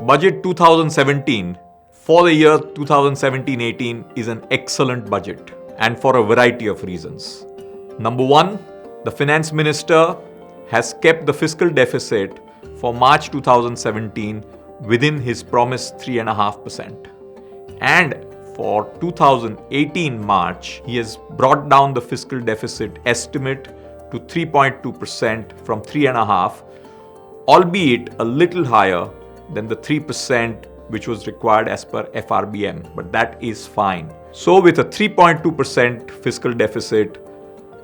Budget 2017 for the year 2017-18 is an excellent budget, and for a variety of reasons. Number one, the finance minister has kept the fiscal deficit for March 2017 within his promised 3.5%. And for 2018 March, he has brought down the fiscal deficit estimate to 3.2% from 3.5%, albeit a little higher than the 3% which was required as per FRBM, but that is fine. So with a 3.2% fiscal deficit,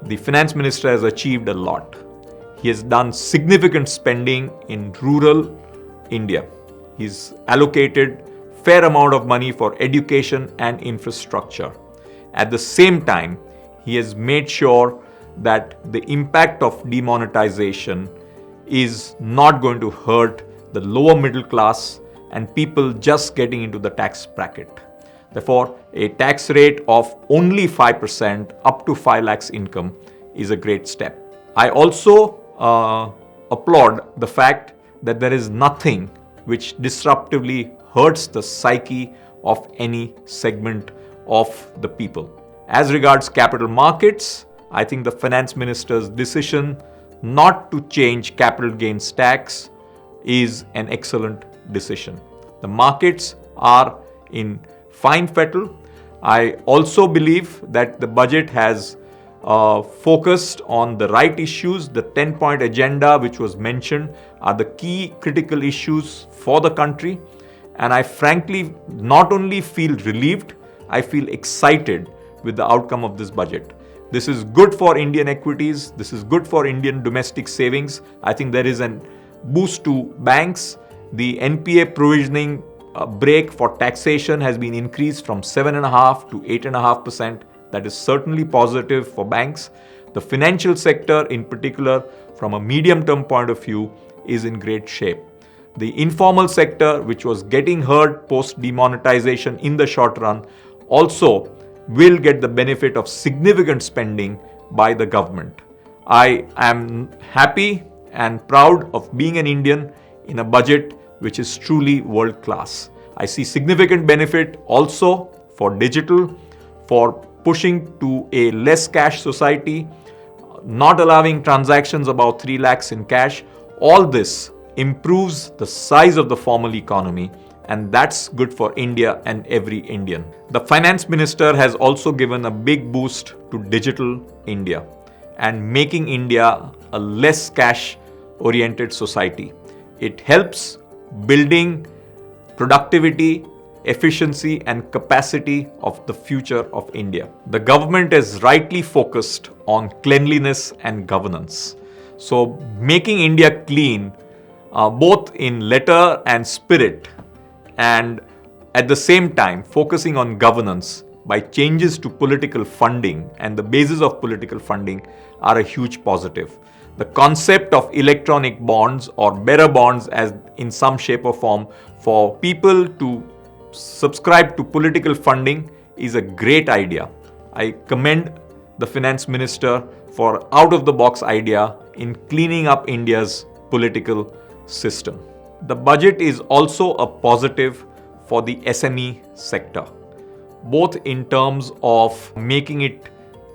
the finance minister has achieved a lot. He has done significant spending in rural India. He's allocated fair amount of money for education and infrastructure. At the same time, he has made sure that the impact of demonetization is not going to hurt the lower middle class and people just getting into the tax bracket. Therefore, a tax rate of only 5% up to 5 lakhs income is a great step. I also applaud the fact that there is nothing which disruptively hurts the psyche of any segment of the people. As regards capital markets, I think the finance minister's decision not to change capital gains tax is an excellent decision. The markets are in fine fettle. I also believe that the budget has focused on the right issues. The 10-point agenda which was mentioned are the key critical issues for the country. And I frankly not only feel relieved, I feel excited with the outcome of this budget. This is good for Indian equities. This is good for Indian domestic savings. I think there is a boost to banks. The NPA provisioning break for taxation has been increased from 7.5% to 8.5%. That is certainly positive for banks. The financial sector in particular, from a medium-term point of view, is in great shape. The informal sector, which was getting hurt post-demonetization in the short run, also will get the benefit of significant spending by the government. I am happy and proud of being an Indian in a budget which is truly world-class. I see significant benefit also for digital, for pushing to a less cash society, not allowing transactions above 3 lakhs in cash. All this improves the size of the formal economy, and that's good for India and every Indian. The finance minister has also given a big boost to digital India and making India a less cash-oriented society. It helps building productivity, efficiency and capacity of the future of India. The government is rightly focused on cleanliness and governance. So making India clean, both in letter and spirit, and at the same time focusing on governance by changes to political funding and the basis of political funding are a huge positive. The concept of electronic bonds or bearer bonds as in some shape or form for people to subscribe to political funding is a great idea. I commend the finance minister for out-of-the-box idea in cleaning up India's political system. The budget is also a positive for the SME sector, both in terms of making it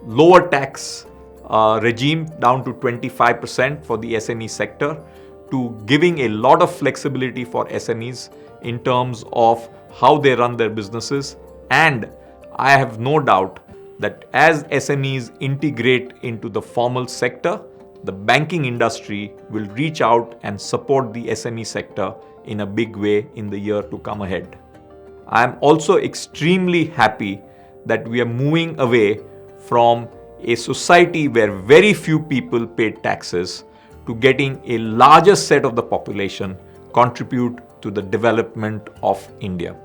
lower tax regime down to 25% for the SME sector, to giving a lot of flexibility for SMEs in terms of how they run their businesses. And I have no doubt that as SMEs integrate into the formal sector, the banking industry will reach out and support the SME sector in a big way in the year to come ahead. I am also extremely happy that we are moving away from a society where very few people paid taxes to getting a larger set of the population contribute to the development of India.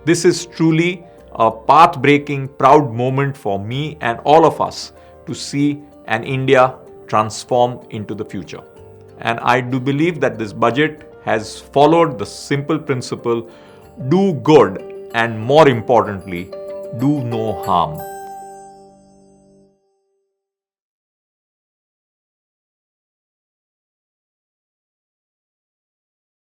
This is truly a path-breaking, proud moment for me and all of us to see an India transform into the future. And I do believe that this budget has followed the simple principle: do good and, more importantly, do no harm.